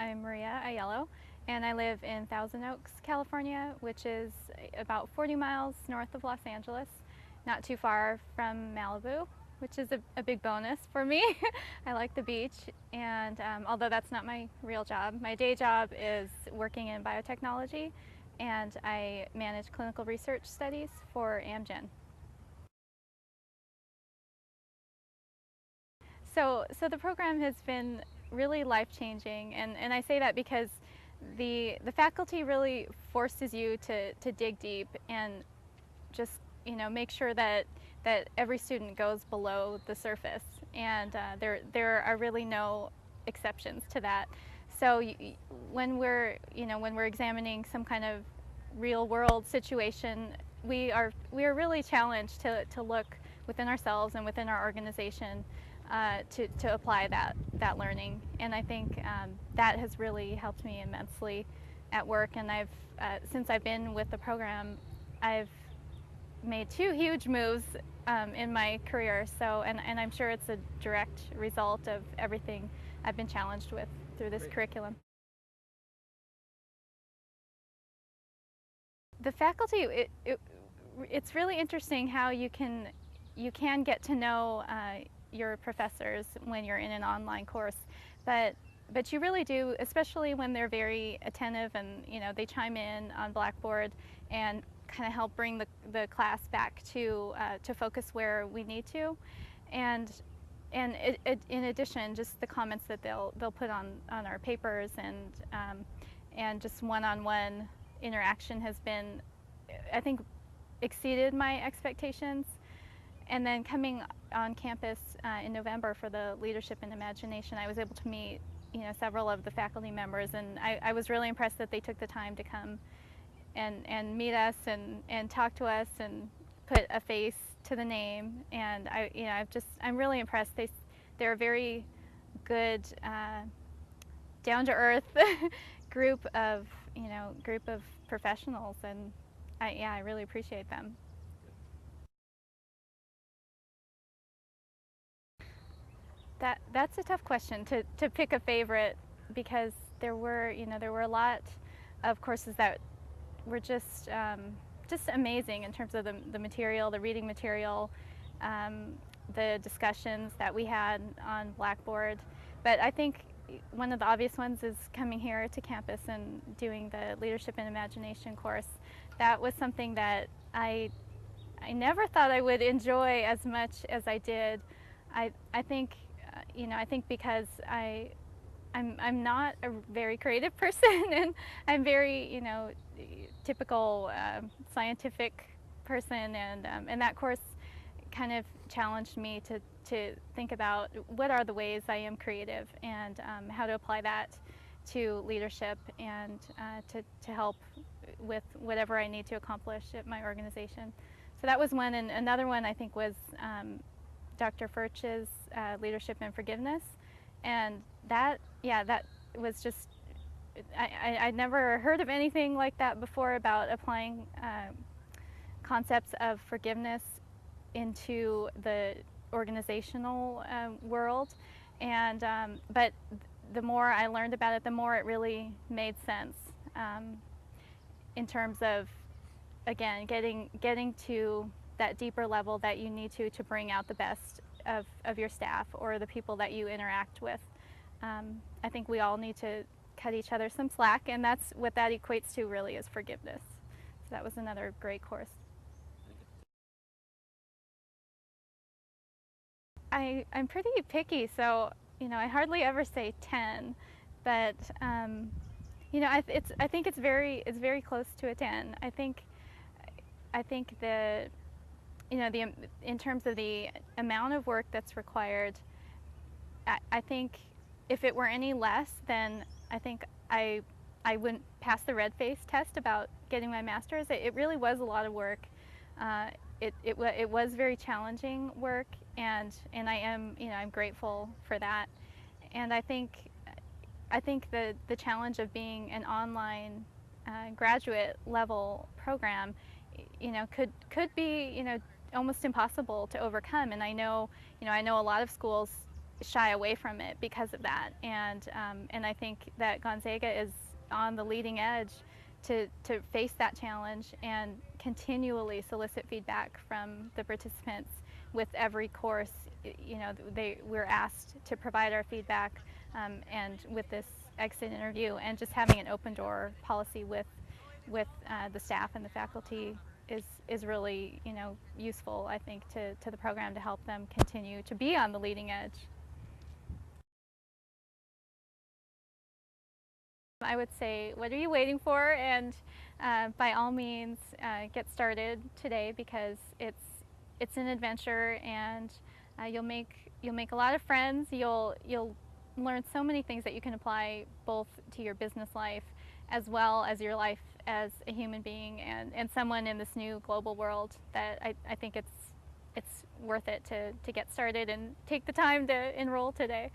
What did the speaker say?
I'm Maria Aiello, and I live in Thousand Oaks, California, which is about 40 miles north of Los Angeles, not too far from Malibu, which is a big bonus for me. I like the beach, and although that's not my real job, my day job is working in biotechnology, and I manage clinical research studies for Amgen. So the program has been really life-changing, and I say that because the faculty really forces you to dig deep and just make sure that every student goes below the surface, and there are really no exceptions to that. So when we're examining some kind of real world situation, we are really challenged to look within ourselves and within our organization to apply that learning. And I think that has really helped me immensely at work. And since I've been with the program, I've made two huge moves in my career. And I'm sure it's a direct result of everything I've been challenged with through this curriculum. The faculty, it's really interesting how you can get to know your professors when you're in an online course, but you really do, especially when they're very attentive and they chime in on Blackboard and kind of help bring the class back to focus where we need to, and in addition, just the comments that they'll put on our papers, and just one-on-one interaction has been, I think, exceeded my expectations. And then coming on campus in November for the Leadership and Imagination, I was able to meet several of the faculty members, and I was really impressed that they took the time to come and meet us and talk to us and put a face to the name. And I'm really impressed. They're a very good, down to earth group of professionals, and I really appreciate them. That's a tough question to pick a favorite, because there were a lot of courses that were just amazing in terms of the material, the reading material, the discussions that we had on Blackboard. But I think one of the obvious ones is coming here to campus and doing the Leadership and Imagination course. That was something that I never thought I would enjoy as much as I did. I think I think because I'm not a very creative person, and I'm very typical scientific person, and that course kind of challenged me to think about what are the ways I am creative, and how to apply that to leadership, and to help with whatever I need to accomplish at my organization. So that was one, and another one I think was Dr. Furch's Leadership and Forgiveness, and that was just, I'd never heard of anything like that before, about applying concepts of forgiveness into the organizational world. And but the more I learned about it, the more it really made sense, in terms of, again, getting to that deeper level that you need to bring out the best of your staff or the people that you interact with. I think we all need to cut each other some slack, and that's what that equates to, really, is forgiveness. So that was another great course. I'm pretty picky, so I hardly ever say 10, but I think it's very close to a 10. I think in terms of the amount of work that's required, I think if it were any less, then I think I wouldn't pass the red face test about getting my master's. It really was a lot of work. It was very challenging work, and I'm grateful for that. And I think the challenge of being an online graduate level program, could be almost impossible to overcome. And I know a lot of schools shy away from it because of that. And I think that Gonzaga is on the leading edge to face that challenge and continually solicit feedback from the participants with every course. You know, we're asked to provide our feedback, and with this exit interview, and just having an open door policy with the staff and the faculty is really, you know, useful, I think, to the program to help them continue to be on the leading edge. I would say, what are you waiting for? And by all means, get started today, because it's an adventure, and you'll make a lot of friends. You'll learn so many things that you can apply both to your business life as well as your life as a human being and someone in this new global world, that I think it's worth it to get started and take the time to enroll today.